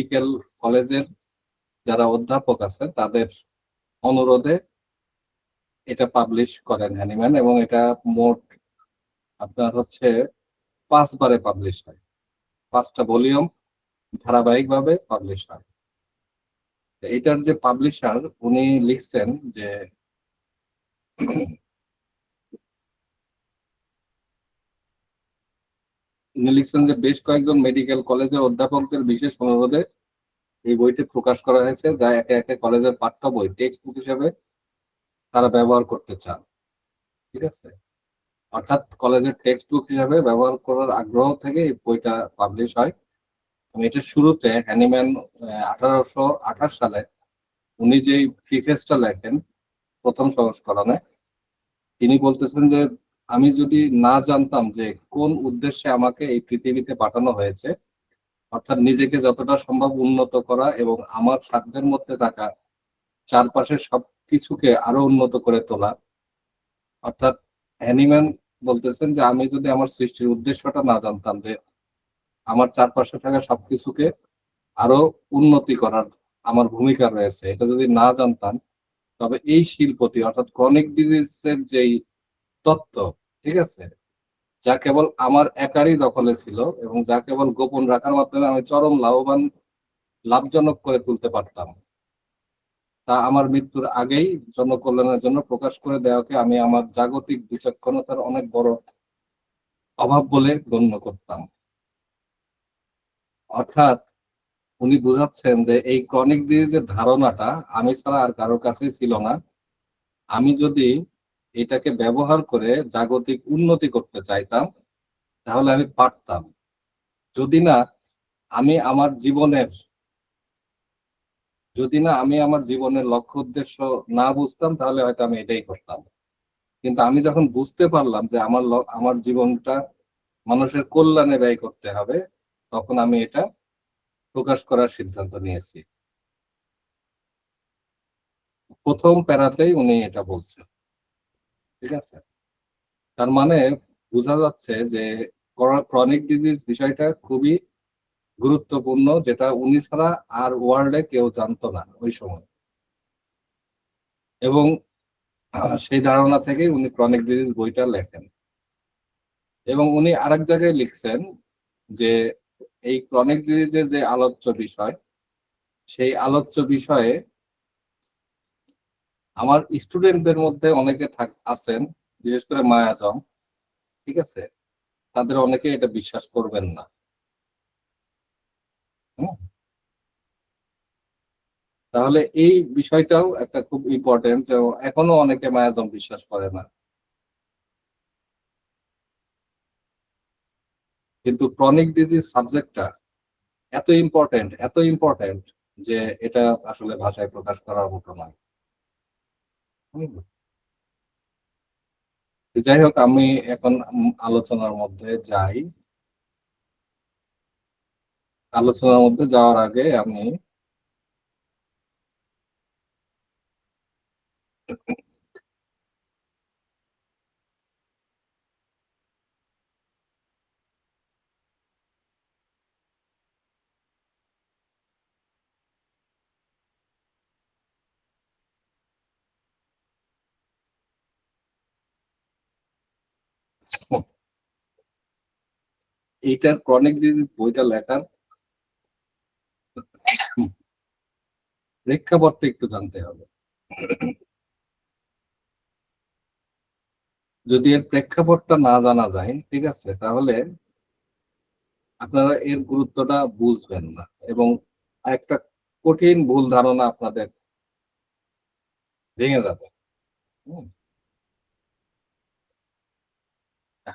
Medical কলেজের যারা অধ্যাপক আছে তাদের অনুরোধে এটা পাবলিশ করেন হ্যানিম্যান, এবং এটা মোট আপনার হচ্ছে 5 বারে পাবলিশ হয়, 5টা ভলিউম ধারাবাহিকভাবে পাবলিশ হয়। এটার যে পাবলিশার উনি লিখছেন যে বেশ কয়েকজন মেডিকেল কলেজের অধ্যাপকদের বিশেষ অনুরোধে এই বইটি প্রকাশ করা হয়েছে, যা একে একে কলেজের পাঠ্য বই টেক্সট বুক হিসেবে তারা ব্যবহার করতে চান। ঠিক আছে, অর্থাৎ কলেজের টেক্সট বুক হিসাবে ব্যবহার করার আগ্রহ থেকে এই বইটা পাবলিশ হয়। এটার শুরুতে হ্যানিম্যান 1828 সালে উনি যে প্রিফেসটা লেখেন প্রথম সংস্করণে, তিনি বলতেছেন যে আমি যদি না জানতাম যে কোন উদ্দেশ্যে আমাকে এই পৃথিবীতে পাঠানো হয়েছে, অর্থাৎ নিজেকে যতটা সম্ভব উন্নত করা এবং আমার সাধ্যের মধ্যে থাকা চারপাশের সবকিছুকে আরো উন্নত করে তোলা, অর্থাৎ হ্যানিম্যান বলতেছেন যে আমি যদি আমার সৃষ্টির উদ্দেশ্যটা না জানতাম, যে আমার চারপাশে থাকা সবকিছুকে আরো উন্নতি করার আমার ভূমিকা রয়েছে, এটা যদি না জানতাম, তবে এই শিল্পটি অর্থাৎ ক্রনিক ডিজিজের যেই তত্ত্ব, ঠিক আছে, যা কেবল আমার একারই দখলে ছিল এবং যা কেবল গোপন রাখার মাধ্যমে আমি চরম লাভজনক করে তুলতে পারতাম, তা আমার মৃত্যুর আগেই জনকল্যাণের জন্য প্রকাশ করে দেওয়াকে আমি আমার জাগতিক বিচক্ষণতার অনেক বড় অভাব বলে গণ্য করতাম। অর্থাৎ উনি বুঝাচ্ছেন যে এই ক্রনিক ডিজিজের ধারণাটা আমি ছাড়া আর কারোর কাছেই ছিল না। আমি যদি এটাকে ব্যবহার করে জাগতিক উন্নতি করতে চাইতাম তাহলে আমি পারতাম, যদি না আমি আমার জীবনের লক্ষ্য উদ্দেশ্য না বুঝতাম, তাহলে হয়তো আমি এটাই করতাম। কিন্তু আমি যখন বুঝতে পারলাম যে আমার জীবনটা মানুষের কল্যাণে ব্যয় করতে হবে, তখন আমি এটা প্রকাশ করার সিদ্ধান্ত নিয়েছি। প্রথম প্যারাতেই উনি এটা বলছেন। ঠিক আছে, তার মানে বোঝা যাচ্ছে যে ক্রনিক ডিজিজ বিষয়টা খুবই গুরুত্বপূর্ণ, যেটা উনি ছাড়া আর ওয়ার্ল্ডে কেউ জানতো না ওই সময়। এবং সেই ধারণা থেকে উনি ক্রনিক ডিজিজ বইটা লেখেন। এবং উনি আরেক জায়গায় লিখছেন যে এই ক্রনিক ডিজিজের যে আলোচ্য বিষয়, সেই আলোচ্য বিষয়ে আমার স্টুডেন্টদের মধ্যে অনেকে আছেন, বিশেষ করে মায়াজম, ঠিক আছে, তাদের অনেকে এটা বিশ্বাস করবেন না। তাহলে এই বিষয়টাও একটা খুব ইম্পর্টেন্ট, এখনো অনেকে মায়াজম বিশ্বাস করে না, কিন্তু ক্রনিক ডিজিজ সাবজেক্টটা এত ইম্পর্টেন্ট যে এটা আসলে ভাষায় প্রকাশ করার মতো নয়। যাই হোক, আমি এখন আলোচনার মধ্যে যাই। আলোচনার মধ্যে যাওয়ার আগে আমি এইটার ক্রনিক ডিজিজ বইটা লেখার প্রেক্ষাপটটা একটু জানতে হবে। যদি এর প্রেক্ষাপটটা না জানা যায়, ঠিক আছে, তাহলে আপনারা এর গুরুত্বটা বুঝবেন না এবং একটা কঠিন ভুল ধারণা আপনাদের ভেঙে যাবে।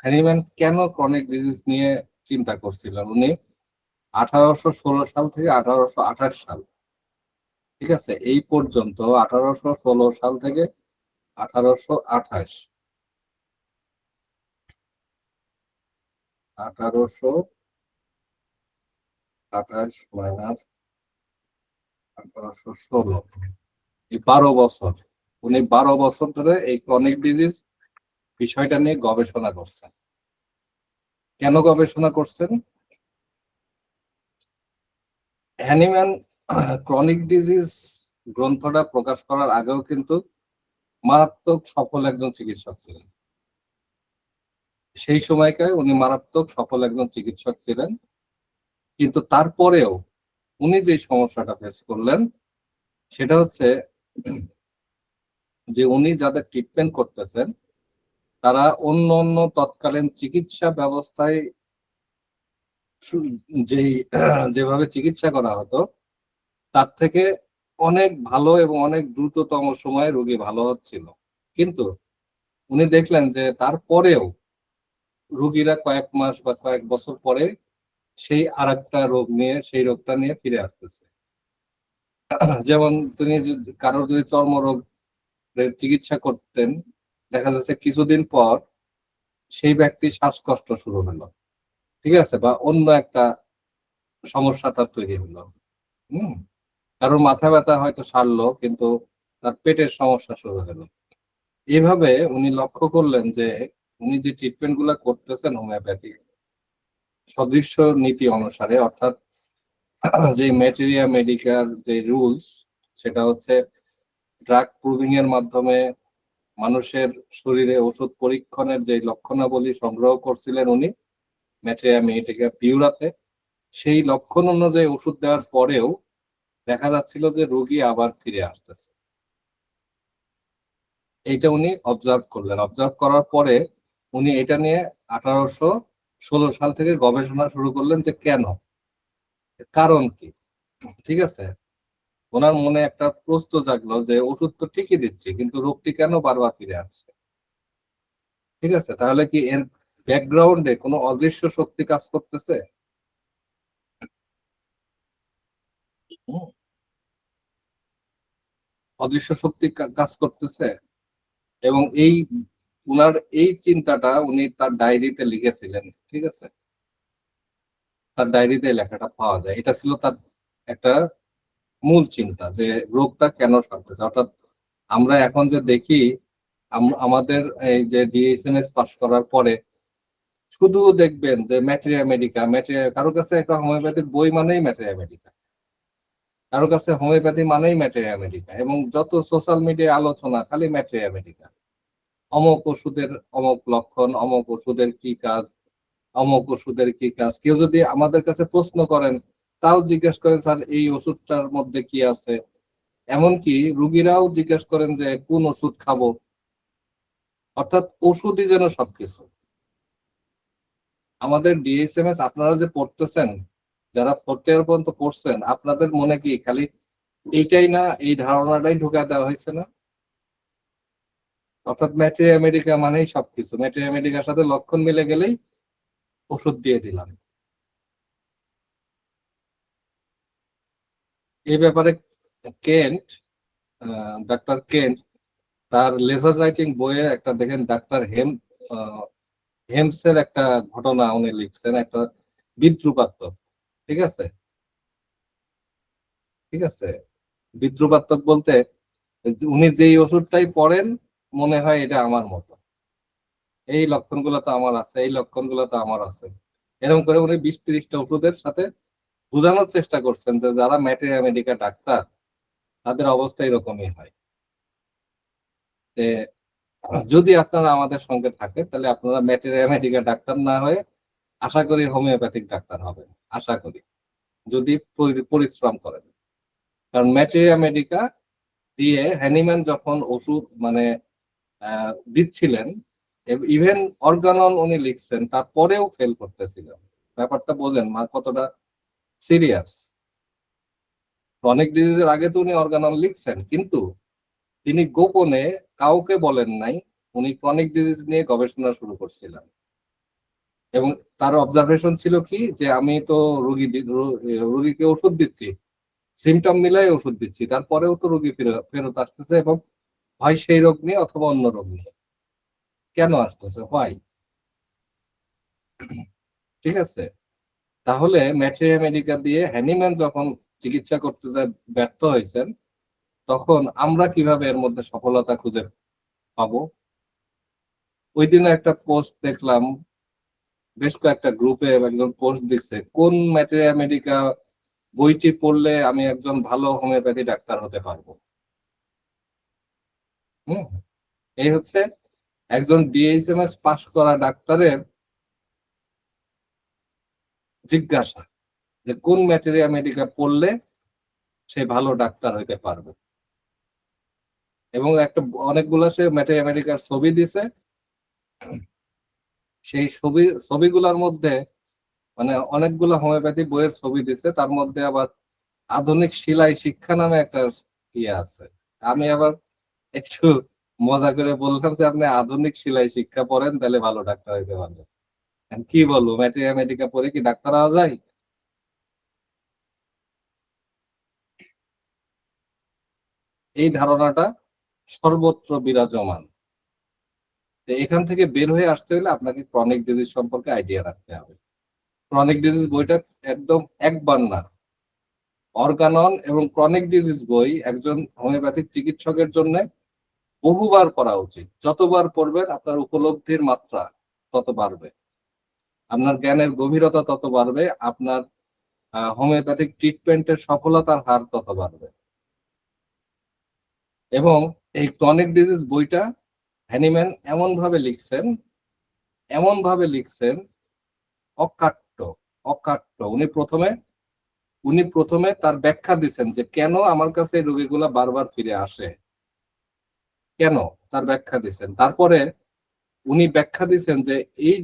হ্যানিম্যান কেন ক্রনিক ডিজিজ নিয়ে চিন্তা করছিলেন? উনি 1816 সাল থেকে 1828 সাল, ঠিক আছে, এই পর্যন্ত 1816 সাল থেকে 1828, 1828 - 1816, এই 12 বছর, উনি 12 বছর ধরে এই ক্রনিক ডিজিজ বিষয়টা নিয়ে গবেষণা করছেন। কেন গবেষণা করছেন? হ্যানিম্যান ক্রনিক ডিজিজ গ্রন্থটা প্রকাশ করার আগেও কিন্তু মারাত্মক সফল একজন চিকিৎসক ছিলেন। সেই সময়কার উনি মারাত্মক সফল একজন চিকিৎসক ছিলেন, কিন্তু তারপরেও উনি যে সমস্যাটা ফেস করলেন সেটা হচ্ছে যে উনি যাদের ট্রিটমেন্ট করতেছেন তারা অন্য অন্য তৎকালীন চিকিৎসা ব্যবস্থায় যেই যেভাবে চিকিৎসা করা হতো তার থেকে অনেক ভালো এবং অনেক দ্রুততম সময়ে রোগী ভালো হচ্ছিল। কিন্তু উনি দেখলেন যে তারপরেও রোগীরা কয়েক মাস বা কয়েক বছর পরে সেই আরেকটা রোগ নিয়ে সেই রোগটা নিয়ে ফিরে আসতেছে। যেমন তিনি কারোর যদি চর্মরোগ চিকিৎসা করতেন, দেখা যাচ্ছে কিছুদিন পর সেই ব্যক্তি শ্বাসকষ্ট শুরু হলো, ঠিক আছে, বা অন্য একটা সমস্যা তার তৈরি হলো। হম কারোর মাথা ব্যথা হয়তো সারলো, কিন্তু তার পেটের সমস্যা শুরু হলো। এইভাবে উনি লক্ষ্য করলেন যে উনি যে ট্রিটমেন্ট গুলা করতেছেন হোমিওপ্যাথি সদৃশ্য নীতি অনুসারে, অর্থাৎ যে ম্যাটেরিয়া মেডিকার যে রুলস, সেটা হচ্ছে ড্রাগ প্রুভিং এর মাধ্যমে মানুষের শরীরে ওষুধ পরীক্ষণের যে লক্ষণাবলী সংগ্রহ করছিলেন উনি ম্যাটেরিয়া মেডিকা পিউরাতে, সেই লক্ষণ অনুযায়ী ওষুধ দেওয়ার পরেও দেখা যাচ্ছিল যে রোগী আবার ফিরে আসতেছে। এইটা উনি অবজার্ভ করলেন। অবজার্ভ করার পরে উনি এটা নিয়ে 1816 সাল থেকে গবেষণা শুরু করলেন যে কেন, কারণ কি। ঠিক আছে, ওনার মনে একটা প্রশ্ন জাগলো যে ওষুধ তো ঠিকই দিচ্ছি, কিন্তু রোগটি কেন বারবার ফিরে আসছে। ঠিক আছে, তাহলে কি এর ব্যাকগ্রাউন্ডে কোনো অদৃশ্য শক্তি কাজ করতেছে? হুম, অদৃশ্য শক্তি কাজ করতেছে। এবং উনার এই চিন্তাটা উনি তার ডায়েরিতে লিখেছিলেন। ঠিক আছে, তার ডায়েরিতে লেখাটা পাওয়া যায়। এটা ছিল তার একটা মূল চিন্তা যে রোগটা কেন সারতেছে। অর্থাৎ আমরা এখন যে দেখি আমাদের এই যে ডিএসএমএস পাস করার পরে শুধু দেখবেন যে ম্যাটেরিয়া মেডিকা ম্যাটেরিয়া, কারোর কাছে একটা হোমিওপ্যাথির বই মানেই ম্যাটেরিয়া মেডিকা, কারোর কাছে হোমিওপ্যাথি মানেই ম্যাটেরিয়া মেডিকা, এবং যত সোশ্যাল মিডিয়ায় আলোচনা খালি ম্যাটেরিয়া মেডিকা। অমুক ওষুধের অমুক লক্ষণ, অমুক ওষুধের কি কাজ, অমুক ওষুধের কি কাজ। কেউ যদি আমাদের কাছে প্রশ্ন করেন তাও জিজ্ঞেস করেন স্যার এই ওষুধটার মধ্যে কি আছে। এমনকি রুগীরাও জিজ্ঞেস করেন যে কোন ওষুধ খাবো। অর্থাৎ ওষুধই যেন সবকিছু। আমাদের ডিএসএমএস আপনারা যে পড়তেছেন, যারা 4th ইয়ার পর্যন্ত পড়ছেন, আপনাদের মনে কি খালি এইটাই না, এই ধারণাটাই ঢুকায় দেওয়া হয়েছে না? অর্থাৎ ম্যাটেরিয়া মেডিকা মানেই সবকিছু, ম্যাটেরিয়া মেডিকার সাথে লক্ষণ মিলে গেলেই ওষুধ দিয়ে দিলাম। এই ব্যাপারে কেন্ট, ডাক্তার কেন্ট তার লেজার রাইটিং বইয়ের একটা দেখেন, ডাক্তার হেমসের একটা ঘটনা উনি লিখছেন, একটা বিদ্রুপাত্মক। ঠিক আছে, ঠিক আছে, বিদ্রুপাত্মক বলতে উনি যেই ওষুধটাই পড়েন মনে হয় এটা আমার মতো, এই লক্ষণগুলো তো আমার আছে, এই লক্ষণগুলো তো আমার আছে। এরকম করে উনি 20-30টা ওষুধের সাথে বোঝানোর চেষ্টা করছেন যে যারা ম্যাটেরিয়া মেডিকা ডাক্তার তাদের অবস্থা এরকমই হয়। যে যদি আপনারা আমাদের সঙ্গে থাকে তাহলে আপনারা ম্যাটেরিয়া মেডিকা ডাক্তার না হয়ে আশা করি হোমিওপ্যাথিক ডাক্তার হবেন, আশা করি, যদি পরিশ্রম করেন। কারণ ম্যাটেরিয়া মেডিকা দিয়ে হ্যানিম্যান যখন ওষুধ মানে দিচ্ছিলেন, ইভেন অর্গানন উনি লিখছেন তারপরেও ফেল করতেছিলেন। ব্যাপারটা বোঝেন মা কতটা সিরিয়াস। ক্রনিক ডিজিজের আগে তো উনি অর্গানন লিখছেন, কিন্তু তিনি গোপনে কাউকে বলেন নাই উনি ক্রনিক ডিজিজ নিয়ে গবেষণা শুরু করছিলেন। এবং তার অবজারভেশন ছিল কি যে আমি তো রোগীকে ওষুধ দিচ্ছি, সিমটম মিলাই ওষুধ দিচ্ছি, তারপরেও তো রোগী ফেরত আসতেছে, এবং হয় সেই রোগ নিয়ে অথবা অন্য রোগ নিয়ে। কেন আসতেছে, হয়। ঠিক আছে, তাহলে ম্যাটেরিয়া মেডিকা দিয়ে হ্যানিম্যান যখন চিকিৎসা করতে যায় ব্যর্থ হয়েছেন, তখন আমরা কিভাবে এর মধ্যে সফলতা খুঁজে পাবো? ওই দিনে একটা পোস্ট দেখলাম, বেশ কয়েকটা গ্রুপে একজন পোস্ট দিচ্ছে কোন ম্যাটেরিয়া মেডিকা বইটি পড়লে আমি একজন ভালো হোমিওপ্যাথি ডাক্তার হতে পারবো। এই হচ্ছে একজন ডিএইচএমএস পাশ করা ডাক্তারের জিজ্ঞাসা, যে কোন ম্যাটেরিয়া মেডিকা পড়লে সে ভালো ডাক্তার হইতে পারবে। এবং অনেকগুলো সে ম্যাটেরিয়া মেডিকার ছবি দিছে। সেই ছবিগুলোর মধ্যে মানে অনেকগুলো হোমিওপ্যাথি বইয়ের ছবি দিছে, তার মধ্যে আবার আধুনিক সেলাই শিক্ষা নামে একটা ইয়ে আছে। আমি আবার একটু মজা করে বললাম যে আপনি আধুনিক সেলাই শিক্ষা পড়েন, তাহলে ভালো ডাক্তার হইতে পারবেন। কি বলবো, ম্যাটেরিয়া মেডিকা পড়ে কি ডাক্তার হওয়া যায়? এই ধারণাটা সর্বত্র বিরাজমান। এখান থেকে বের হয়ে আসতে হলে আপনাকে ক্রনিক ডিজিজ সম্পর্কে আইডিয়া রাখতে হবে। ক্রনিক ডিজিজ বইটা একদম একবার না, অর্গানন এবং ক্রনিক ডিজিজ বই একজন হোমিওপ্যাথিক চিকিৎসকের জন্য বহুবার পড়া উচিত। যতবার পড়বেন আপনার উপলব্ধির মাত্রা তত বাড়বে, আপনার জ্ঞানের গভীরতা তত বাড়বে, আপনার হোমিওপ্যাথিক ট্রিটমেন্টের সফলতার হার তত বাড়বে। এবং এই ক্রনিক ডিজিজ বইটা হ্যানিম্যান এমন ভাবে লিখছেন অকাট্য অকাট্য। উনি প্রথমে তার ব্যাখ্যা দিচ্ছেন যে কেন আমার কাছে এই রোগীগুলা বারবার ফিরে আসে, কেন, তার ব্যাখ্যা দিচ্ছেন। তারপরে উনি ব্যাখ্যা দিচ্ছেন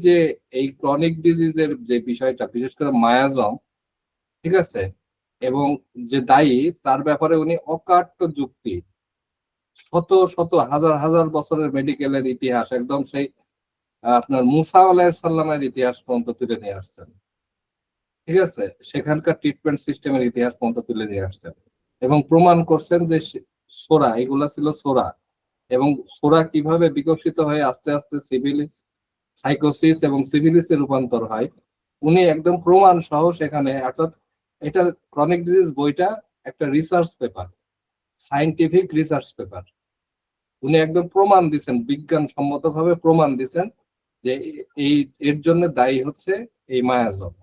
যে এই ক্রনিক ডিজিজের যে বিষয়টা, বিশেষ করে মায়াজম, ঠিক আছে, এবং যে দায়ী তার ব্যাপারে উনি অকাট্য যুক্তি, শত শত হাজার হাজার বছরের মেডিকেলের ইতিহাস, একদম সেই আপনার মুসা আলাইহিসসালামের ইতিহাস পর্যন্ত তুলে নিয়ে আসছেন। ঠিক আছে, সেখানকার ট্রিটমেন্ট সিস্টেমের ইতিহাস পর্যন্ত তুলে নিয়ে আসছেন এবং প্রমাণ করছেন যে সোরা, এগুলা ছিল সোরা, এবং সোরা কিভাবে বিকশিত হয়ে আস্তে আস্তে সিভিলিস, সাইকোসিস এবং সিভিলিসে রূপান্তর হয়। উনি একদম প্রমাণ সহ সেখানে, অর্থাৎ এটা ক্রনিক ডিজিজ বইটা একটা research paper, scientific research paper. উনি একদম প্রমাণ দিচ্ছেন, বিজ্ঞানসম্মত ভাবে প্রমাণ দিচ্ছেন যে এর জন্য দায়ী হচ্ছে এই মায়াজম।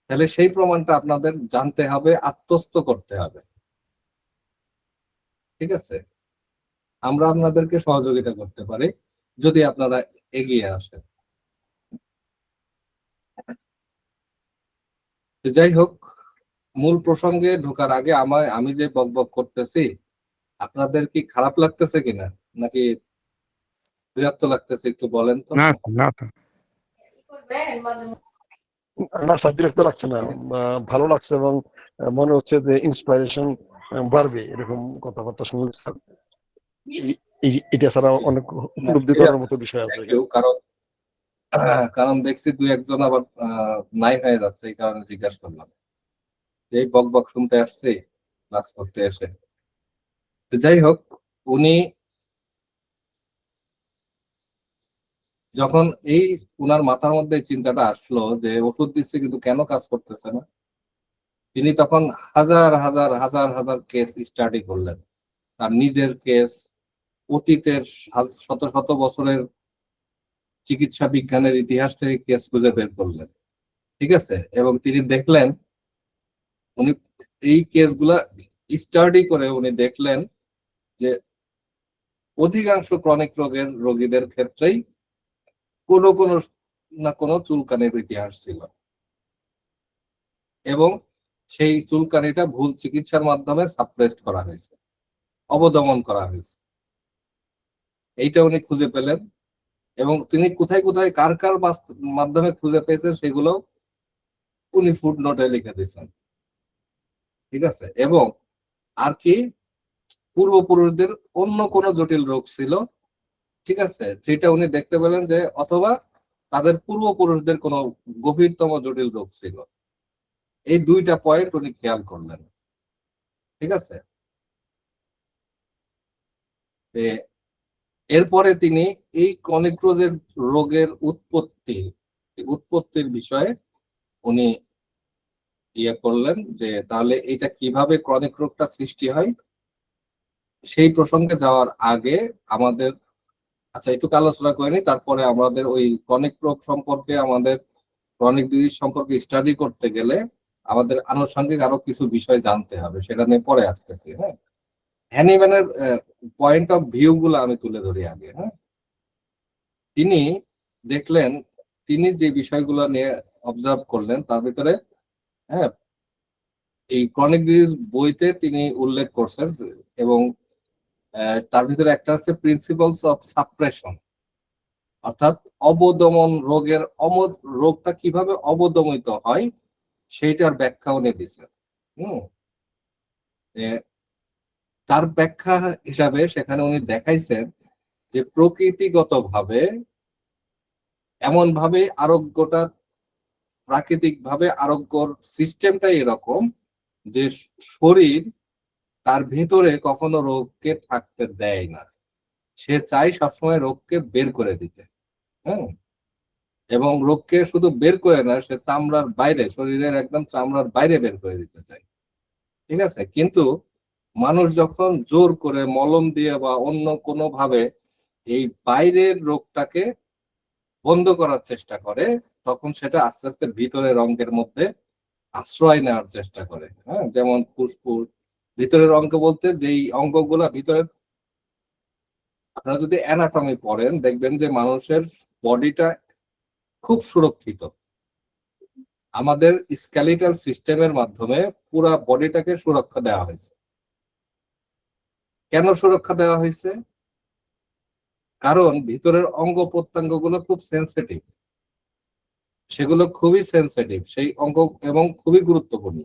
তাহলে সেই প্রমাণটা আপনাদের জানতে হবে, আত্মস্থ করতে হবে। ঠিক আছে, আমরা আপনাদেরকে সহযোগিতা করতে পারি যদি আপনারা এগিয়ে আসেন। যাই হোক, মূল প্রসঙ্গে ঢোকার আগে আমি যে বকবক করতেছি আপনাদের কি খারাপ লাগতেছে কিনা, নাকি বিরক্ত লাগতেছে, একটু বলেন তো। না না না স্যার, বিরক্ত লাগছে না, ভালো লাগছে এবং মনে হচ্ছে যে ইন্সপাইরেশন বাড়বে এরকম কথাবার্তা শুনলে স্যার। এটা ছাড়া অনেক উপলব্ধি করার মতো বিষয় আছে। কারণ দেখছি দুই একজন আবার নাই হয়ে যাচ্ছে, এই কারণে জিজ্ঞাসা করলাম। এই বক বক শুনতে আসছে ক্লাস করতে এসে। যাই হোক, উনি যখন উনার মাথার মধ্যে চিন্তাটা আসলো যে ওষুধ দিচ্ছে কিন্তু কেন কাজ করতেছে না, তিনি তখন হাজার হাজার হাজার হাজার কেস স্টাডি করলেন, তার নিজের কেস, অতীতের শত শত বছরের চিকিৎসা বিজ্ঞানের ইতিহাস থেকে কেস খুঁজে বের করলেন। ঠিক আছে, এবং তিনি দেখলেন, উনি এই কেসগুলা স্টাডি করে উনি দেখলেন যে অধিকাংশ ক্রনিক রোগীদের ক্ষেত্রেই কোনো কোনো না কোনো চুলকানির ইতিহাস ছিল, এবং সেই চুলকানিটা ভুল চিকিৎসার মাধ্যমে সাপ্রেসড করা হয়েছে, অবদমন করা হয়েছে। এইটা উনি খুঁজে পেলেন, এবং তিনি কোথায় কোথায় কার কার মাধ্যমে খুঁজে পেয়েছেন সেগুলো উনি ফুড নোটে লিখে দিয়েছেন। ঠিক আছে, এবং আর কি পূর্বপুরুষদের অন্য কোনো জটিল রোগ ছিল, ঠিক আছে, যেটা উনি দেখতে পেলেন যে অথবা তাদের পূর্বপুরুষদের কোনো গভীরতম জটিল রোগ ছিল। এই দুইটা পয়েন্ট উনি খেয়াল করলেন। ঠিক আছে, এরপরে তিনি এই ক্রনিক রোগের উৎপত্তির বিষয়ে উনি করলেন যে তাহলে এটা কিভাবে ক্রনিক রোগটা সৃষ্টি হয়। সেই প্রসঙ্গে যাওয়ার আগে আমাদের একটু আলোচনা করিনি, তারপরে আমাদের ওই ক্রনিক রোগ সম্পর্কে, আমাদের ক্রনিক ডিজিজ সম্পর্কে স্টাডি করতে গেলে আমাদের আনুষঙ্গিক আরো কিছু বিষয় জানতে হবে, সেটা নিয়ে পরে আসতেছি। হ্যাঁ, হ্যানিম্যানের পয়েন্ট অফ ভিউ গুলো আমি তুলে ধরি আগে। হ্যাঁ, তিনি দেখলেন, তিনি যে বিষয়গুলো নিয়ে অবজার্ভ করলেন তার ভিতরে, হ্যাঁ, এই ক্রনিক ডিজিজ বইতে তিনি উল্লেখ করছেন, এবং তার ভিতরে একটা হচ্ছে প্রিন্সিপালস অফ সাপ্রেশন, অর্থাৎ অবদমন রোগের রোগটা কিভাবে অবদমিত হয় সেইটার ব্যাখ্যা উনি দিচ্ছেন। হম এ, তার ব্যাখ্যা হিসাবে সেখানে উনি দেখাইছেন যে প্রকৃতিগতভাবে এমন ভাবে আরোগ্যটা, প্রাকৃতিক ভাবে আরোগ্যর সিস্টেমটাই এরকম যে শরীর তার ভিতরে কখনো রোগকে থাকতে দেয় না, সে চায় সবসময় রোগকে বের করে দিতে। হ্যাঁ, এবং রোগকে শুধু বের করে না, সে চামড়ার বাইরে, শরীরের একদম চামড়ার বাইরে বের করে দিতে চায়। ঠিক আছে, কিন্তু মানুষ যখন জোর করে মলম দিয়ে বা অন্য কোনো ভাবে এই বাইরের রোগটাকে বন্ধ করার চেষ্টা করে, তখন সেটা আস্তে আস্তে ভিতরের অঙ্গের মধ্যে আশ্রয় নেওয়ার চেষ্টা করে। হ্যাঁ, যেমন ফুসফুস, ভিতরের অঙ্গ বলতে যেই অঙ্গগুলা ভিতরের, আপনারা যদি অ্যানাটমি পড়েন দেখবেন যে মানুষের বডিটা খুব সুরক্ষিত। আমাদের স্কেলিটাল সিস্টেমের মাধ্যমে পুরা বডিটাকে সুরক্ষা দেওয়া হয়েছে। কেন সুরক্ষা দেওয়া হয়েছে? কারণ ভিতরের অঙ্গ প্রত্যঙ্গ গুলো খুব সেন্সিটিভ, সেগুলো খুবই সেন্সিটিভ সেই অঙ্গ, এবং খুবই গুরুত্বপূর্ণ।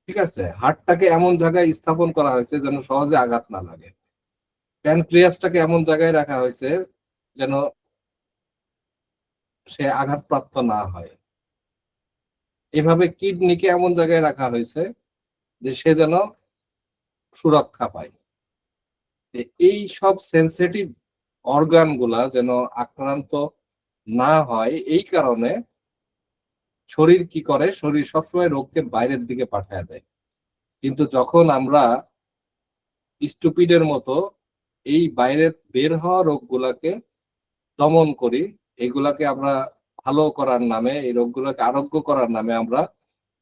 ঠিক আছে, হার্টটাকে এমন জায়গায় স্থাপন করা হয়েছে যেন সহজে আঘাত না লাগে, প্যানক্রিয়াসটাকে এমন জায়গায় রাখা হয়েছে যেন সে আঘাতপ্রাপ্ত না হয়, এভাবে কিডনিকে এমন জায়গায় রাখা হয়েছে যে সে যেন সুরক্ষা পায়। এই সব সেন্সিটিভ অর্গান গুলা যেন আক্রান্ত না হয়, এই কারণে শরীর কি করে, শরীর সবসময় রোগকে বাইরের দিকে পাঠায় দেয়। কিন্তু যখন আমরা স্টুপিডের মতো এই বাইরে বের হওয়া রোগগুলাকে দমন করি, এগুলাকে আমরা ভালো করার নামে, এই রোগগুলোকে আরোগ্য করার নামে আমরা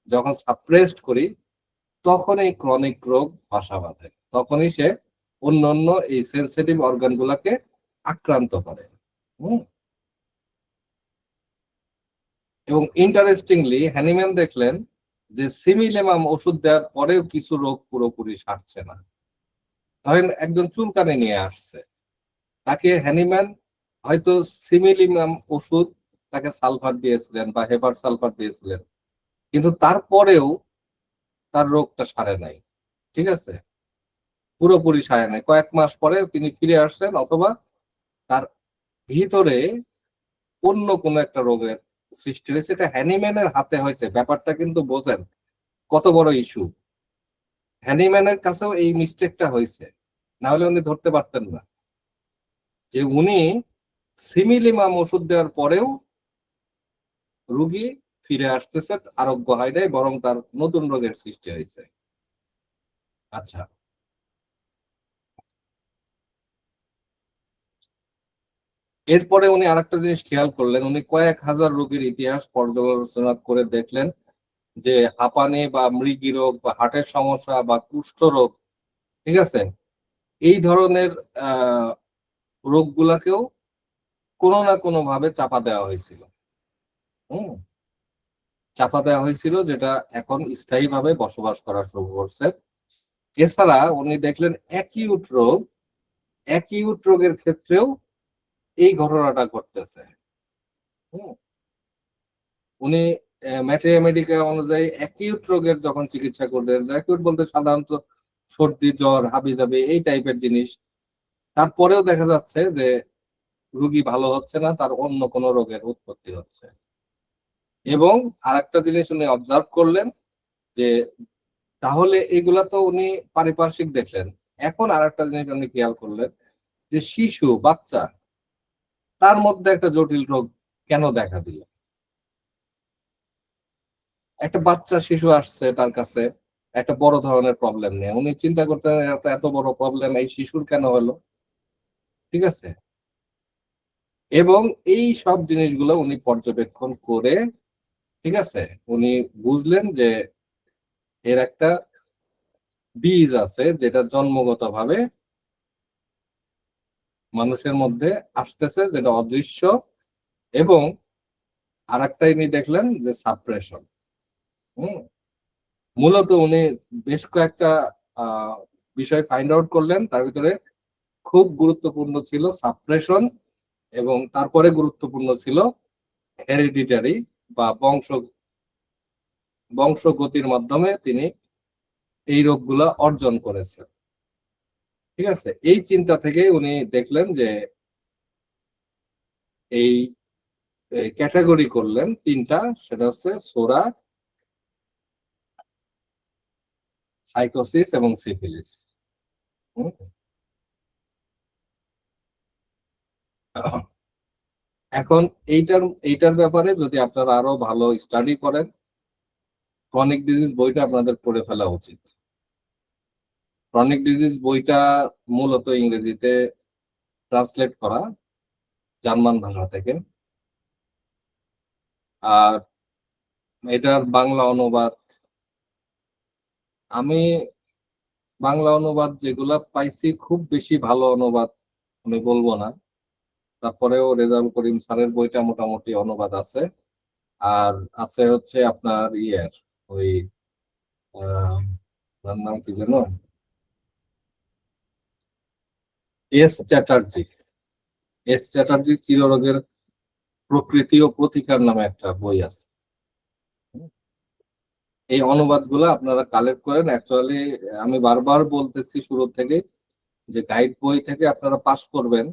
যখন সাপ্রেসড করি, তখন এই ক্রনিক রোগ বাসা বাঁধে, তখনই সে অন্য অন্য এই সেন্সিটিভ অর্গান গুলাকে আক্রান্ত করে। এবং ইন্টারেস্টিংলি হ্যানিম্যান দেখলেন যে সিমিলেমাম ওষুধ দেওয়ার পরেও কিছু রোগ পুরোপুরি সারছে না। ধরেন একজন চুলকানি নিয়ে আসছে, তাকে হ্যানিম্যান হয়তো সিমিলিমাম ওষুধ তাকে সালফার দিয়েছিলেন বা হেপার সালফার দিয়েছিলেন, কিন্তু তারপরেও তার রোগটা সারে নাই। ঠিক আছে, পুরোপুরি সারে নাই। কয়েক মাস পরে তিনি ফিরে আসছেন, অথবা তার ভিতরে অন্য কোনো একটা রোগের সৃষ্টি হয়েছে। এটা হ্যানিম্যানের হাতে হয়েছে, ব্যাপারটা কিন্তু বোঝেন কত বড় ইস্যু। হ্যানিম্যানের কাছেও এই মিস্টেকটা হয়েছে, না হলে উনি ধরতে পারতেন না যে উনি সিমিলিমাম ওষুধ দেওয়ার পরেও রুগী ফিরে আসতেছে, আরোগ্য হয় নাই, বরং তার নতুন রোগের সৃষ্টি হয়েছে। আচ্ছা, এরপরে উনি আরেকটা জিনিস খেয়াল করলেন, উনি কয়েক হাজার রোগীর ইতিহাস পর্যালোচনা করে দেখলেন যে হাঁপানি বা মৃগী রোগ বা হার্টের সমস্যা বা কুষ্ঠ রোগ, ঠিক আছে, এই ধরনের রোগগুলাকেও কোনো না কোনো ভাবে চাপা দেওয়া হয়েছিল। হম চাপা দেওয়া হয়েছিল, যেটা এখন স্থায়ীভাবে বসবাস করা শুরু করছে। এছাড়া উনি দেখলেন অ্যাকিউট রোগের ক্ষেত্রেও এই ঘটনাটা ঘটতেছে। হম উনি ম্যাথমেটিকা অনুযায়ী অ্যাকিউট রোগের যখন চিকিৎসা করলেন, অ্যাকিউট বলতে সাধারণত সর্দি, জ্বর, হাবিজাবি এই টাইপের জিনিস, তারপরেও দেখা যাচ্ছে যে রোগী ভালো হচ্ছে না, তার অন্য কোনো রোগের উৎপত্তি হচ্ছে। এবং আরেকটা জিনিস উনি অবজার্ভ করলেন যে তাহলে এগুলা তো উনি পারিপার্শ্বিক দেখলেন, এখন আরেকটা জিনিস উনি খেয়াল করলেন যে শিশু, বাচ্চা, তার মধ্যে একটা জটিল রোগ কেন দেখা দিল। একটা বাচ্চা শিশু আসছে তার কাছে একটা বড় ধরনের প্রবলেম নিয়ে, উনি চিন্তা করতে এত বড় প্রবলেম এই শিশুর কেন হলো। ঠিক আছে, এবং এই সব জিনিসগুলো উনি পর্যবেক্ষণ করে ঠিক আছে, উনি বুঝলেন যে এর একটা বীজ আছে যেটা জন্মগতভাবে মানুষের মধ্যে আসতেছে, যেটা অদৃশ্য। এবং আরেকটা ইনি দেখলেন যে সাপ্রেশন। মূলত উনি বেশ কয়েকটা আহ, বিষয় ফাইন্ড আউট করলেন, তার ভিতরে খুব গুরুত্বপূর্ণ ছিল সাপ্রেশন, এবং তারপরে গুরুত্বপূর্ণ ছিল হেরিডিটারি বা বংশগতির মাধ্যমে তিনি এই রোগগুলা অর্জন করেছেন। ঠিক আছে, এই চিন্তা থেকে উনি দেখলেন যে এই ক্যাটাগরি করলেন তিনটা, সেটা হচ্ছে সোরা, সাইকোসিস এবং সিফিলিস। এখন এইটার এইটার ব্যাপারে যদি আপনারা আরো ভালো স্টাডি করেন, ক্রনিক ডিজিজ বইটা আপনাদের পড়ে ফেলা উচিত। ক্রনিক ডিজিজ বইটা মূলত ইংরেজিতে ট্রান্সলেট করা, জার্মান ভাষা থেকে। আর এটার বাংলা অনুবাদ, আমি বাংলা অনুবাদ যেগুলা পাইছি খুব বেশি ভালো অনুবাদ আমি বলবো না, তারপরেও রেজাউল করিম স্যারের বইটা মোটামুটি অনুবাদ আছে। আর আছে হচ্ছে আপনার ওই আহ, তার নাম কি যেন, এস চ্যাটার্জি। এস চ্যাটার্জি চিররোগের প্রকৃতি ও প্রতিকার নামে একটা বই আছে। এই অনুবাদগুলো আপনারা কালেক্ট করেন। অ্যাকচুয়ালি আমি বারবার বলতেছি শুরু থেকে যে গাইড বই থেকে আপনারা পাস করবেন,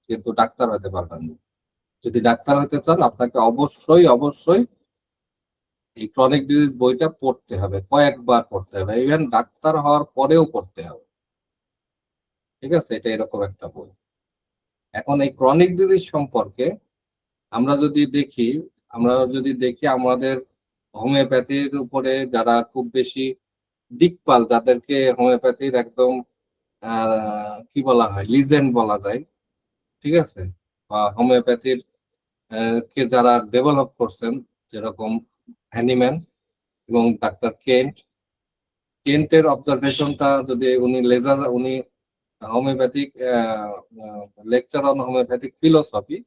কিন্তু ডাক্তার হতে পারবেন না। যদি ডাক্তার হতে চান আপনাকে অবশ্যই অবশ্যই এই ক্রনিক ডিজিজ বইটা পড়তে হবে, কয়েকবার পড়তে হবে, ইভেন ডাক্তার হওয়ার পরেও পড়তে হবে। ঠিক আছে, এটা এরকম একটা বই। এখন এই ক্রনিক ডিজিজ সম্পর্কে আমরা যদি দেখি আমাদের হোমিওপ্যাথির উপরে যারা খুব বেশি দিকপাল, যাদেরকে হোমিওপ্যাথির একদম কি বলা হয়, লিজেন্ড বলা যায়। ঠিক আছে, বা হোমিওপ্যাথির কে যারা ডেভেলপ করছেন, যেরকম হ্যানিম্যান এবং ডাক্তার কেন্টের অবজারভেশনটা যদি উনি homeopathic lecture on homeopathic philosophy,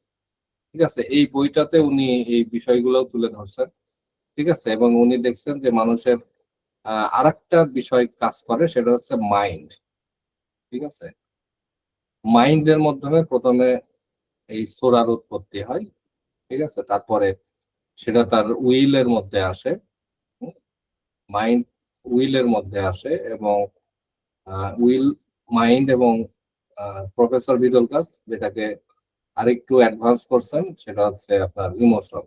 ঠিক আছে, এই বইটাতে উনি এই বিষয়গুলো তুলে ধরছেন। ঠিক আছে, এবং উনি দেখছেন যে মানুষের আরেকটা বিষয় কাজ করে, সেটা হচ্ছে মাইন্ড। ঠিক আছে, মাইন্ডের মাধ্যমে প্রথমে এই সোরার উৎপত্তি হয়। ঠিক আছে, তারপরে সেটা তার উইলের মধ্যে আসে, মাইন্ড উইলের মধ্যে আসে, এবং উইল, মাইন্ড এবং প্রফেসর ভিদলকাস যেটাকে আরেকটু অ্যাডভান্স করছেন, সেটা হচ্ছে আপনার ইমোশন।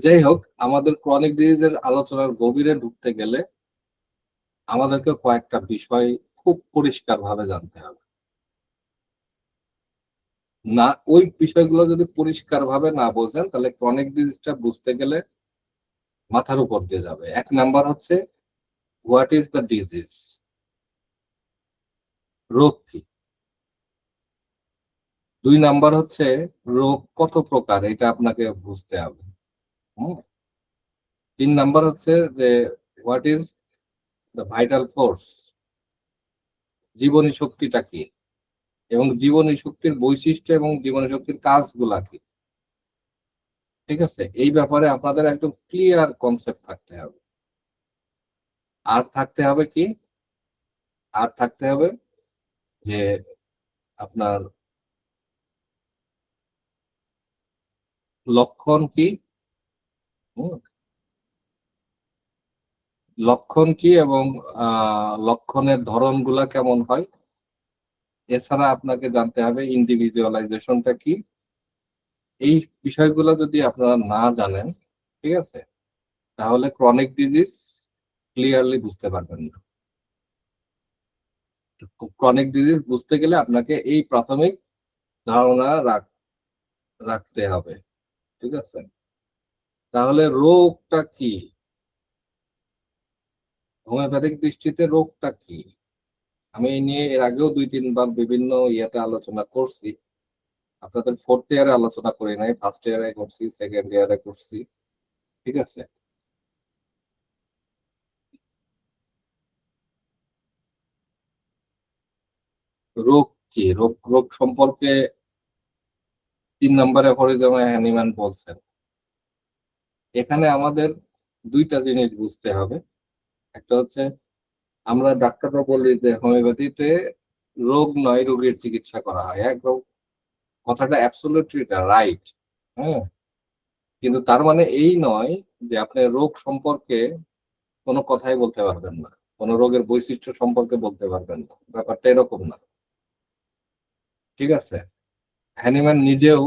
যাই হোক, আমাদের ক্রনিক ডিজিজের আলোচনার গভীরে ঢুকতে গেলে আমাদেরকে কয়েকটা বিষয় খুব পরিষ্কার ভাবে জানতে হবে। না, ওই বিষয়গুলো যদি পরিষ্কার ভাবে না বোঝেন, তাহলে ক্রনিক ডিজিজটা বুঝতে গেলে মাথার উপর দিয়ে যাবে। এক নাম্বার হচ্ছে হোয়াট ইজ দ্য ডিজিজ, রোগ কি। দুই নাম্বার হচ্ছে রোগ কত প্রকার, এটা আপনাকে বুঝতে হবে। হুম। তিন নাম্বার হচ্ছে যে what is the vital force, জীবনী শক্তিটা কি, এবং জীবনী শক্তির বৈশিষ্ট্য এবং জীবনী শক্তির কাজগুলা কি। ঠিক আছে, এই ব্যাপারে আপনাদের একদম ক্লিয়ার কনসেপ্ট থাকতে হবে। আর থাকতে হবে কি, আর থাকতে হবে যে আপনার লক্ষণ কি, হুম, লক্ষণ কি, এবং লক্ষণের ধরনগুলা কেমন হয়। এছাড়া আপনাকে জানতে হবে ইন্ডিভিজুয়ালাইজেশনটা কি। এই বিষয়গুলো যদি আপনারা না জানেন, ঠিক আছে, তাহলে ক্রনিক ডিজিজ ক্লিয়ারলি বুঝতে পারবেন না। ক্রনিক ডিজিজ বুঝতে গেলে আপনাকে এই প্রাথমিক ধারণা রাখতে হবে। ঠিক আছে, তাহলে রোগটা কি, হোমিওপ্যাথিক দৃষ্টিতে রোগটা কি, আমি এই নিয়ে এর আগেও 2-3 বার বিভিন্ন ইয়েতে আলোচনা করছি। আপনাদের 4th ইয়ারে আলোচনা করি নাই, 1st ইয়ারে করছি, 2nd ইয়ারে করছি। ঠিক আছে, রোগ কি, রোগ রোগ সম্পর্কে 3 নম্বরে যেমন হ্যানিম্যান বলছেন, এখানে আমাদের 2টা জিনিস বুঝতে হবে। একটা হচ্ছে, আমরা ডাক্তাররা বলি যে হোমিওপ্যাথিতে রোগ নয়, রোগের চিকিৎসা করা হয়। একদম কথাটা অ্যাবসলিউটলি রাইট। হ্যাঁ, কিন্তু তার মানে এই নয় যে আপনি রোগ সম্পর্কে কোনো কথাই বলতে পারবেন না, কোনো রোগের বৈশিষ্ট্য সম্পর্কে বলতে পারবেন না, ব্যাপারটা এরকম না। ঠিক আছে, হ্যানিম্যান নিজেও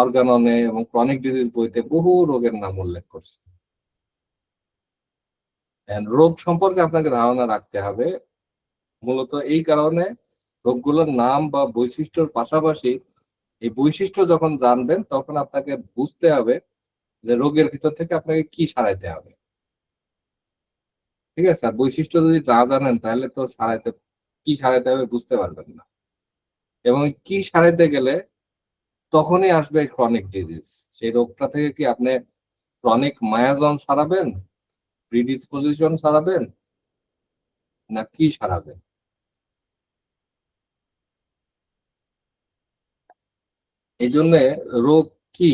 অর্গাননে এবং ক্রনিক ডিজিজ বইতে বহু রোগের নাম উল্লেখ করছে। রোগ সম্পর্কে আপনাকে ধারণা রাখতে হবে মূলত এই কারণে, রোগগুলোর নাম বা বৈশিষ্ট্যর পাশাপাশি এই বৈশিষ্ট্য যখন জানবেন তখন আপনাকে বুঝতে হবে যে রোগের ভিতর থেকে আপনাকে কি সারাইতে হবে। ঠিক আছে, আর বৈশিষ্ট্য যদি না জানেন তাহলে তো কি সারাইতে হবে বুঝতে পারবেন না, এবং কি সারাইতে গেলে তখনই আসবে ক্রনিক ডিজিজ। সেই রোগটা থেকে কি আপনি ক্রনিক মায়াজম সারাবেন, প্রিডিসপোজিশন সারাবেন, না কি সারাবেন? এই জন্য রোগ কি,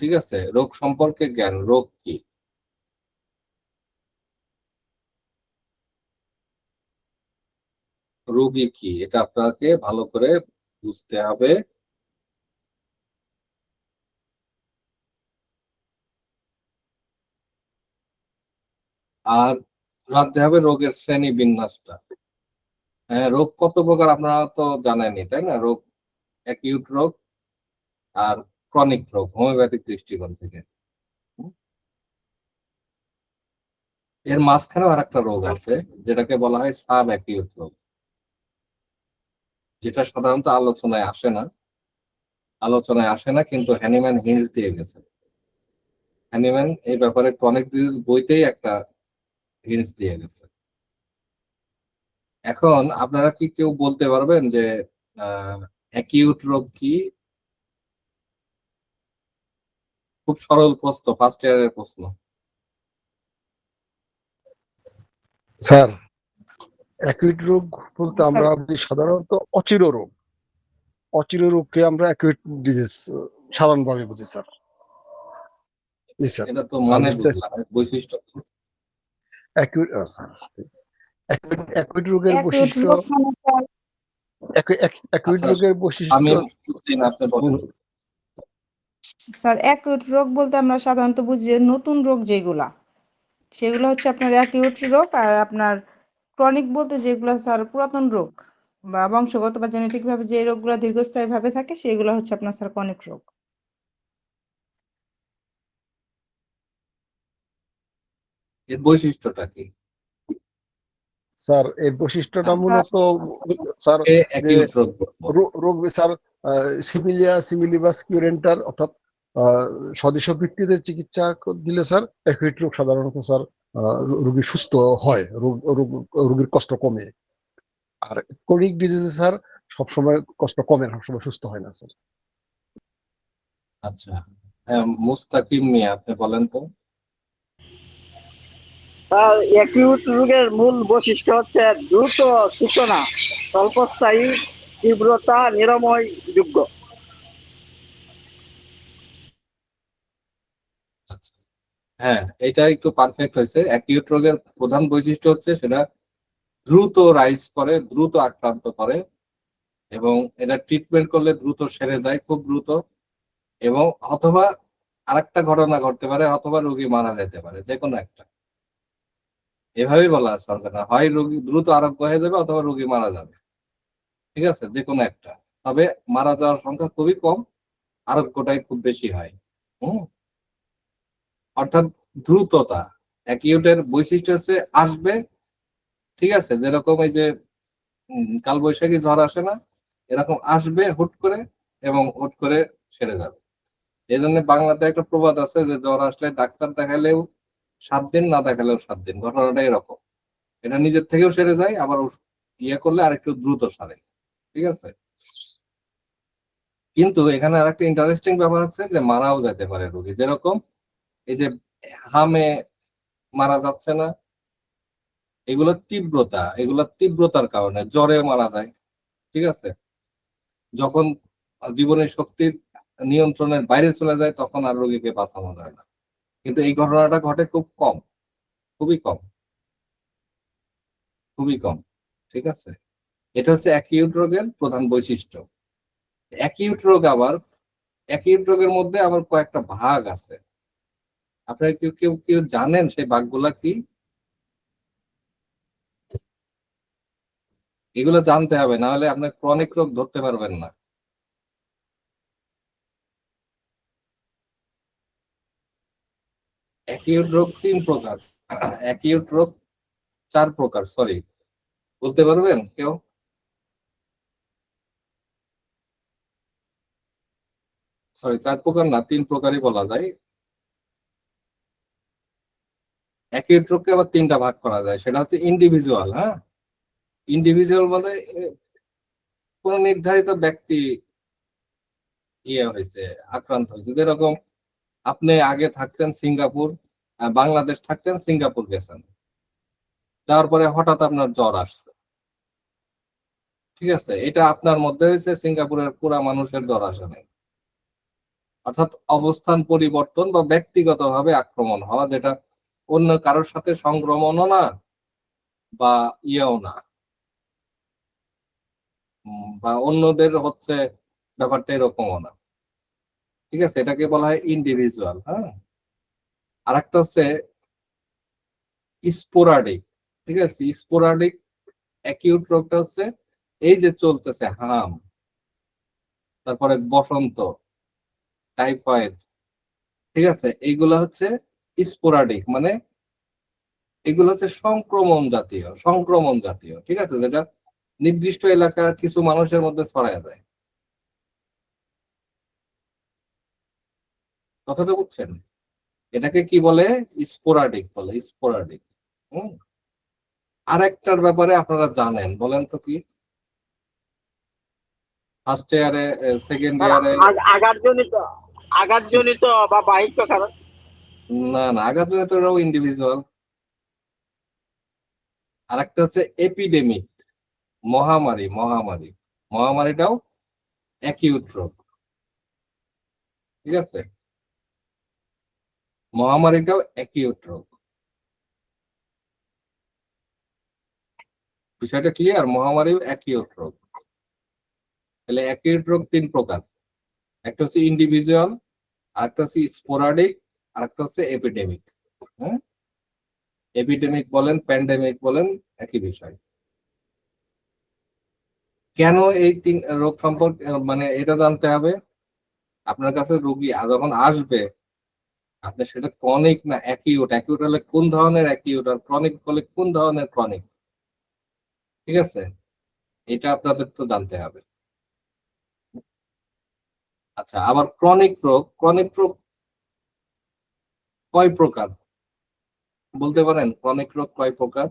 ঠিক আছে, রোগ সম্পর্কে জ্ঞান, রোগ কি, রোগী কি, এটা আপনাকে ভালো করে বুঝতে হবে। আর জানতে হবে রোগের শ্রেণী বিন্যাসটা। হ্যাঁ, রোগ কত প্রকার আপনারা তো জানেনই, তাই না? রোগ, অ্যাকিউট রোগ আর ক্রনিক রোগ হোমিওপ্যাথিক দৃষ্টিকোণ থেকে। এর মাঝখানেও আর একটা রোগ আছে যেটাকে বলা হয় সাব অ্যাকিউট রোগ, যেটা সাধারণত আলোচনায় আসে না, কিন্তু হ্যানিম্যান হিন্টস দিয়ে গেছে। হ্যানিম্যান এই ব্যাপারে ক্রনিক ডিজিজ বইতেই একটা হিন্টস দিয়ে গেছে। এখন আপনারা কি কেউ বলতে পারবেন যে অ্যাকিউট রোগ কি? খুব সরল প্রশ্ন, 1st ইয়ারের প্রশ্ন। স্যার, অ্যাকুইট রোগ বলতে স্যার আমরা বুঝি সাধারণত অচির রোগকে আমরা অ্যাকুইট ডিজিজ সাধারণভাবে বুঝি স্যার। জি স্যার। এটা তো আর মানে বিস্তারিত বুঝলাম, বৈশিষ্ট্য কি? অ্যাকুইট অ্যাকুইট রোগের অ্যাকুট বৈশিষ্ট্য, রোগ মানে স্যার অ্যাকুইট আচ্ছা, রোগের বৈশিষ্ট্য শামীম উদ্দিন, আপনি বলেন। অ্যাকুট রোগ বলতে আমরা সাধারণত বুঝি যে নতুন রোগ যেগুলা, সেগুলো হচ্ছে আপনার অ্যাকিউট রোগ। আর আপনার ক্রনিক বলতে যেগুলো স্যার পুরাতন রোগ বা বংশগত বা জেনেটিক ভাবে যে রোগগুলো দীর্ঘস্থায়ী ভাবে থাকে সেগুলো হচ্ছে আপনার স্যার ক্রনিক রোগ। এর বৈশিষ্ট্যটা কি? স্যার এর বৈশিষ্ট্যটা স্যার মূলত স্যার যে অ্যাকিউট রোগ বলবো। রোগ স্যার সিমিলিবাস কিউরেন্টার অর্থাৎ স্বদেশ ভিত্তিতে চিকিৎসা দিলে স্যার অ্যাকুইট রোগ সাধারণত স্যার রোগী সুস্থ হয়, রোগীর কষ্ট কমে। আর ক্রনিক ডিজিজে স্যার সবসময় কষ্ট কমে না, সবসময় সুস্থ হয় না স্যার। আচ্ছা, হ্যাঁ, মুস্তাকিম মিয়া, আপনি বলেন তো। তার অ্যাকিউট রোগের মূল বৈশিষ্ট্য হচ্ছে দ্রুত সূচনা, স্বল্পস্থায়ী, তীব্রতা নিরাময় যোগ্য। আচ্ছা, হ্যাঁ, এটা একটু পারফেক্ট হয়েছে। অ্যাকিউট রোগের প্রধান বৈশিষ্ট্য হচ্ছে সেটা দ্রুত রাইজ করে, দ্রুত আক্রান্ত করে, এবং এটা ট্রিটমেন্ট করলে দ্রুত সেরে যায়, খুব দ্রুত। এবং অথবা আরেকটা ঘটনা ঘটতে পারে, অথবা রোগী মারা যেতে পারে, যে কোনো একটা। এভাবেই বলা আছে সরকার, হয় রোগী দ্রুত আরোগ্য হয়ে যাবে অথবা রোগী মারা যাবে। ঠিক আছে, যে কোনো একটা। তবে মারা যাওয়ার সংখ্যা খুবই কম, আরোগ্যটাই খুব বেশি হয়। হুম, অর্থাৎ দ্রুততা। অ্যাকিউটের বৈশিষ্ট্য হচ্ছে আসবে, ঠিক আছে, যেরকম এই যে কালবৈশাখী ঝড় আসে না, এরকম আসবে হুট করে, এবং হুট করে সেরে যাবে। এই জন্য বাংলাতে একটা প্রবাদ আছে যে জ্বর আসলে ডাক্তার দেখালেও 7 দিন, না দেখালেও 7 দিন, ঘটনাটা এরকম। এটা নিজের থেকেও সেরে যায়, আবার ইয়ে করলে আরেকটু দ্রুত সারে, ঠিক আছে। কিন্তু এখানে আরেকটা ইন্টারেস্টিং ব্যাপার হচ্ছে যে মারাও যেতে পারে রোগী, যেরকম এই যে হামে মারা যাচ্ছে না, এগুলোর তীব্রতার কারণে জ্বরে মারা যায়, ঠিক আছে। যখন জীবনের শক্তির নিয়ন্ত্রণের বাইরে চলে যায় তখন আর রোগীকে বাঁচানো যায় না। কিন্তু এই ঘটনাটা ঘটে খুব কম, খুবই কম, খুবই কম, ঠিক আছে। এটা হচ্ছে অ্যাকিউট রোগের প্রধান বৈশিষ্ট্য। অ্যাকিউট রোগের মধ্যে আবার কয়েকটা ভাগ আছে। আপনারা কেউ কেউ কেউ জানেন সেই ভাগগুলা কি? এগুলো জানতে হবে, না হলে আপনার ক্রনিক রোগ ধরতে পারবেন না। অ্যাকিউট রোগ 3 প্রকার, অ্যাকিউট রোগ 4 প্রকার, সরি, বলতে পারবেন কেউ? সরি, 4 প্রকার না, 3 প্রকারই বলা যায়। অ্যাকিউট রোগকে আবার 3টা ভাগ করা যায়, সেটা হচ্ছে ইন্ডিভিজুয়াল। হ্যাঁ, ইন্ডিভিজুয়াল বলে কোন নির্ধারিত ব্যক্তি হয়েছে, আক্রান্ত হয়েছে। যেরকম আপনি আগে থাকতেন সিঙ্গাপুর, বাংলাদেশ থাকতেন, সিঙ্গাপুর গেছেন, তারপরে হঠাৎ আপনার জ্বর আসছে, ঠিক আছে। এটা আপনার মধ্যে হয়েছে, সিঙ্গাপুরের পুরা মানুষের জ্বর আসে নাই। অর্থাৎ অবস্থান পরিবর্তন বা ব্যক্তিগতভাবে আক্রমণ হওয়া, যেটা অন্য কারোর সাথে সংক্রমণও না বা ইয়েও না, বা অন্যদের হচ্ছে ব্যাপারটা এরকমও না, ঠিক আছে। এটাকে বলা হয় ইন্ডিভিজুয়াল। হ্যাঁ, আর একটা হচ্ছে স্পোরাডিক, ঠিক আছে। স্পোরাডিক অ্যাকিউট রোগটা হচ্ছে এই যে চলতেছে হাম, তারপরে বসন্ত, টাইফয়েড, ঠিক আছে। এইগুলা হচ্ছে স্পোরাডিক, মানে এগুলো হচ্ছে সংক্রমণ জাতীয়, ঠিক আছে, যেটা নির্দিষ্ট এলাকার কিছু মানুষের মধ্যে ছড়ায় যায়। কথাটা বুঝছেন? এটাকে কি বলে? স্পোরাডিক বলে, স্পোরাডিক। হম, আরেকটার ব্যাপারে আপনারা জানেন, বলেন তো কি? ফার্স্ট ইয়ারে, সেকেন্ড ইয়ারে। আঘাতজনিত আঘাতজনিত বা বাহিত কারণ। না না, আঘাতজনিত ইন্ডিভিজুয়াল। আরেকটা হচ্ছে এপিডেমিক, মহামারীটাও অ্যাকিউট রোগ, ঠিক আছে। মহামারীটাও অ্যাকিউট রোগ। বিষয়টা ক্লিয়ার? মহামারীও অ্যাকিউট রোগ। তাহলে অ্যাকিউট রোগ 3 প্রকার, একটা হচ্ছে ইন্ডিভিজুয়াল, আরেকটা হচ্ছে স্পোরাডিক, আরেকটা হচ্ছে এপিডেমিক। হ্যাঁ, এপিডেমিক বলেন, প্যান্ডেমিক বলেন, একই বিষয়। কেন এই 3 রোগ সম্পর্কে, মানে এটা জানতে হবে। আপনার কাছে রোগী যখন আসবে, আপনি সেটা ক্রনিক না অ্যাকিউট, অ্যাকিউট হলে কোন ধরনের অ্যাকিউট, আর ক্রনিক হলে কোন ধরনের ক্রনিক, ঠিক আছে, এটা আপনাদের তো জানতে হবে। আচ্ছা, আবার ক্রনিক রোগ কয় প্রকার বলতে পারেন? ক্রনিক রোগ কয় প্রকার?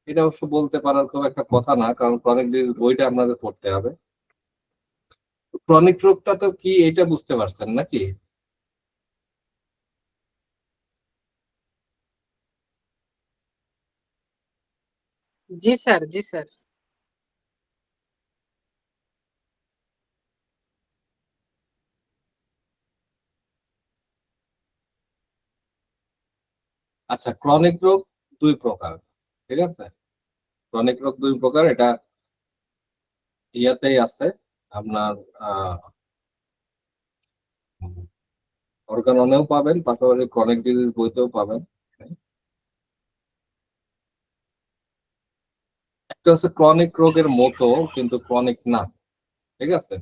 এটা অবশ্য বলতে পারার খুব একটা কথা না, কারণ ক্রনিক ডিজিজ বইটা আপনাদের পড়তে হবে। ক্রনিক রোগটা তো কি এটা বুঝতে পারছেন নাকি? জি স্যার, জি স্যার। আচ্ছা, ক্রনিক রোগ 2 প্রকার, ঠিক আছে। ক্রনিক রোগ 2 প্রকার, এটা ইয়াতেই আছে আপনার, অর্গাননেও পাবেন, পাশাপাশি ক্রনিক ডিজিজ বইতেও পাবেন। একটা হচ্ছে ক্রনিক রোগের মতো কিন্তু ক্রনিক না, ঠিক আছে।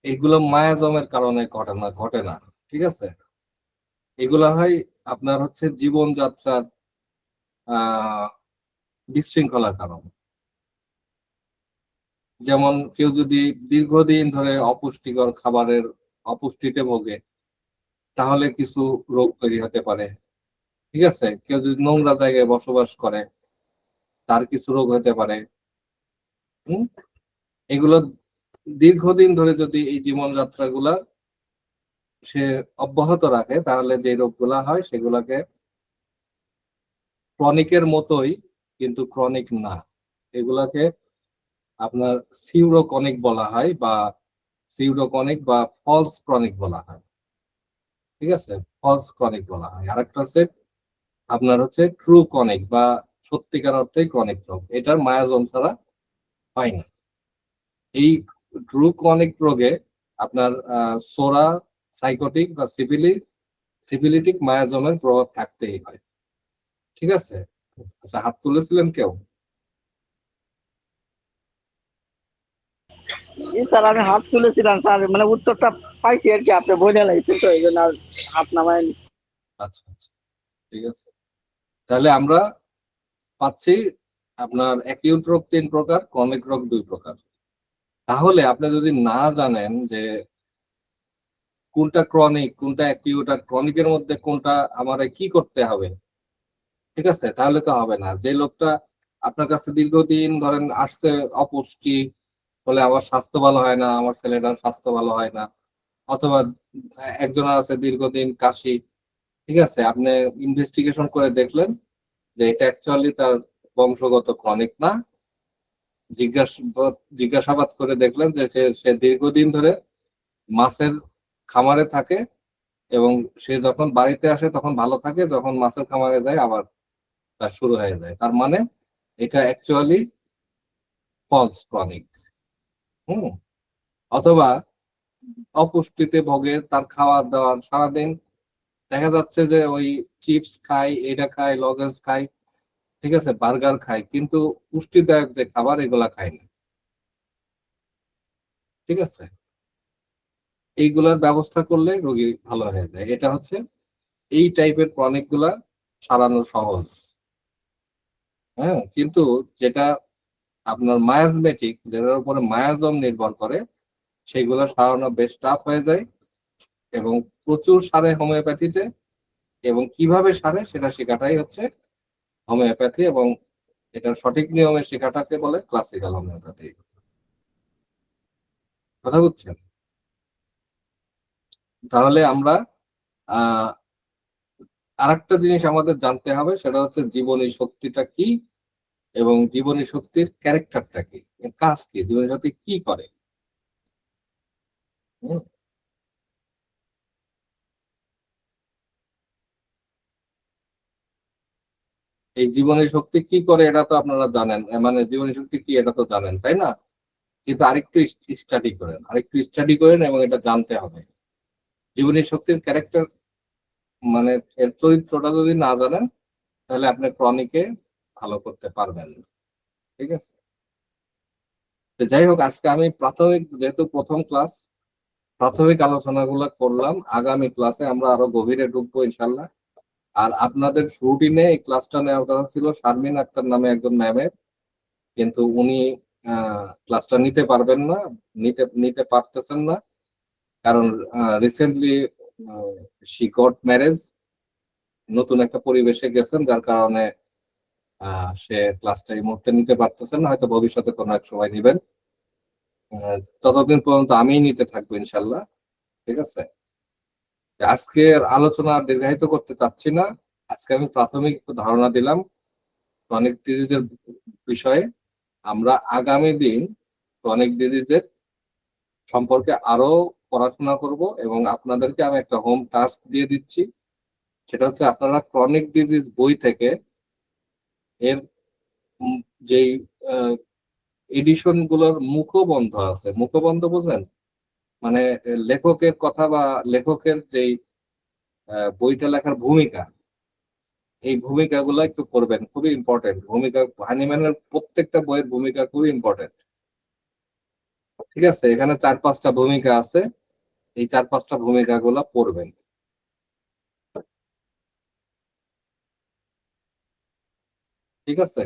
এগুলো মায়াজমের কারণে ঘটে না, ঠিক আছে। এগুলা হয় আপনার হচ্ছে জীবনযাত্রার বিশৃঙ্খলার কারণ। যেমন কেউ যদি দীর্ঘদিন ধরে অপুষ্টিকর খাবারের অপুষ্টিতে ভোগে, তাহলে কিছু রোগ তৈরি হতে পারে। ঠিক আছে, কেউ যদি নোংরা জায়গায় বসবাস করে তার কিছু রোগ হতে পারে। হুম, এগুলো দীর্ঘদিন ধরে যদি এই জীবনযাত্রাগুলা সে অব্যাহত রাখে তাহলে যে রোগগুলা হয় সেগুলাকে ক্রনিকের মতোই, কিন্তু ক্রনিক না। এগুলাকে আপনার সিউরোকনিক বলা হয়, বা সিউরোকনিক বা ফলস ক্রনিক বলা হয়। ঠিক আছে, ফলস ক্রনিক বলা হয়। আরেকটা হচ্ছে আপনার হচ্ছে ট্রু ক্রনিক বা সত্যিকার অর্থেই ক্রনিক রোগ, এটার মায়াজম ছাড়া হয় না। এই ট্রু ক্রনিক রোগে আপনার সোরা, সাইকোটিক বা সিফিলিটিক মায়াজমের প্রভাব থাকতেই হয়। ঠিক আছে, আচ্ছা হাত তুলেছিলেন কেউ? জি স্যার, আমি হাত তুলেছিলাম স্যার, মানে উত্তরটা পাইছি আর কি, আপনি বলে লাগছে তো এই জন্য আর হাত নামায়। আচ্ছা আচ্ছা, ঠিক আছে। তাহলে আমরা পাচ্ছি আপনার অ্যাকিউট রোগ 3 প্রকার, ক্রনিক রোগ 2 প্রকার। তাহলে আপনি যদি না জানেন যে কোনটা ক্রনিক কোনটা অ্যাকিউট আর ক্রনিকের মধ্যে কোনটা আমার কি করতে হবে, ঠিক আছে, তাহলে তো হবে না। যে লোকটা আপনার কাছে দীর্ঘদিন ধরেন আসছে অপুষ্টি বলে আমার স্বাস্থ্য ভালো হয় না, আমার ছেলেটার স্বাস্থ্য ভালো হয় না, অথবা একজনের আছে দীর্ঘদিন কাশি, ঠিক আছে, আপনি ইনভেস্টিগেশন করে দেখলেন যে এটা অ্যাকচুয়ালি তার বংশগত ক্রনিক না, জিজ্ঞাসাবাদ করে দেখলেন যে সে দীর্ঘদিন ধরে মাছের খামারে থাকে এবং সে যখন বাড়িতে আসে তখন ভালো থাকে, যখন মাছের খামারে যায় আবার তার শুরু হয়ে যায়, তার মানে এটা অ্যাকচুয়ালি ফলস ক্রনিক। হুম, অথবা অপুষ্টিতে ভোগে, তার খাওয়ার দাওয়ার সারাদিন দেখা যাচ্ছে যে ওই চিপস খাই, এটা খাই, লজেন্স খাই, ঠিক আছে, বার্গার খাই, কিন্তু পুষ্টিদায়ক যে খাবার এগুলা খাই না। ঠিক আছে, এইগুলার ব্যবস্থা করলে রোগী ভালো হয়ে যায়। এটা হচ্ছে এই টাইপের ক্রনিক গুলা সারানো সহজ। হ্যাঁ, কিন্তু যেটা আপনার মায়াজমেটিক, যেটার উপরে মায়াজম নির্ভর করে, সেগুলো সারানো বেশ টাফ হয়ে যায় এবং প্রচুর সারে হোমিওপ্যাথিতে, এবং কিভাবে সারে সেটা শেখাটাই হচ্ছে হোমিওপ্যাথি, এবং এটার সঠিক নিয়মে শেখাটাকে বলে ক্লাসিক্যাল হোমিওপ্যাথি। কথা বুঝছেন? তাহলে আমরা আহ আরেকটা জিনিস আমাদের জানতে হবে, সেটা হচ্ছে জীবনী শক্তিটা কি এবং জীবনী শক্তির ক্যারেক্টারটা কি, এর কাজ কি, জীবনী শক্তি কি করে। হুম, এই জীবনী শক্তি কি করে এটা তো আপনারা জানেন, মানে জীবনী শক্তি কি এটা তো জানেন, তাই না? কিন্তু আরেকটু স্টাডি করেন এবং এটা জানতে হবে। জীবনী শক্তির ক্যারেক্টার মানে এর চরিত্রটা যদি না জানেন তাহলে আপনি ক্রনিকে ভালো করতে পারবেন না। ঠিক আছে, তো যাই হোক, আজকে আমি প্রাথমিক, যেহেতু প্রথম ক্লাস, প্রাথমিক আলোচনাগুলো করলাম। আগামী ক্লাসে আমরা আরো গভীরে ঢুকবো ইনশাল্লাহ। আর আপনাদের রুটিনে এই ক্লাসটা নেওয়ার কথা ছিল শারমিন আক্তার নামে একজন ম্যামের, কিন্তু উনি ক্লাসটা নিতে পারবেন না, নিতে নিতে পারতেছেন না, কারণ রিসেন্টলি শি গট ম্যারেজ, নতুন একটা পরিবেশে গেছেন, যার কারণে সে ক্লাসটা এই মুহূর্তে নিতে পারতেছেন না, হয়তো ভবিষ্যতে কোনো এক সময় নিবেন। ততদিন পর্যন্ত আমিই নিতে থাকবো ইনশাল্লাহ। ঠিক আছে, আজকের আলোচনা আর দীর্ঘায়িত করতে চাচ্ছি না। আজকে আমি প্রাথমিক একটু ধারণা দিলাম ক্রনিক ডিজিজের বিষয়ে। আমরা আগামী দিন ক্রনিক ডিজিজের সম্পর্কে আরো পড়াশোনা করব, এবং আপনাদেরকে আমি একটা হোম টাস্ক দিয়ে দিচ্ছি, সেটা হচ্ছে আপনারা ক্রনিক ডিজিজ বই থেকে এর যেই এডিশন গুলোর মুখবন্ধ আছে, মুখবন্ধ বোঝেন, মানে লেখকের কথা বা লেখকের যেই বইটা লেখার ভূমিকা, এই ভূমিকাগুলো একটু পড়বেন, খুবই ইম্পর্টেন্ট ভূমিকা। হানিম্যানের প্রত্যেকটা বইয়ের ভূমিকা খুবই ইম্পর্টেন্ট। ঠিক আছে, এখানে 4-5টা ভূমিকা আছে, এই 4-5টা ভূমিকা গুলা পড়বেন। ঠিক আছে,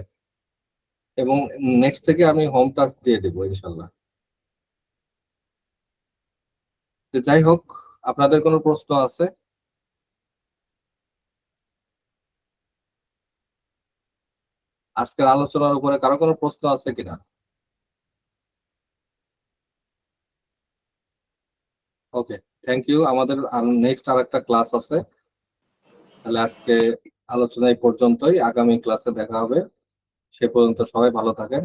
এবং নেক্সট থেকে আমি হোম টাস্ক দিয়ে দেবো ইনশাল্লাহ। তো যাই হোক, আপনাদের কোনো প্রশ্ন আছে? আজকের আলোচনার উপরে কারো কোনো প্রশ্ন আছে কিনা? ওকে, থ্যাংক ইউ। আমাদের নেক্সট আর একটা ক্লাস আছে, তাহলে আজকে আলোচনা এই পর্যন্তই। আগামী ক্লাসে দেখা হবে। সে পর্যন্ত সবাই ভালো থাকেন।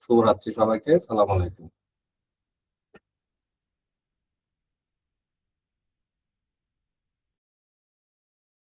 শুভরাত্রি সবাইকে। সালাম আলাইকুম।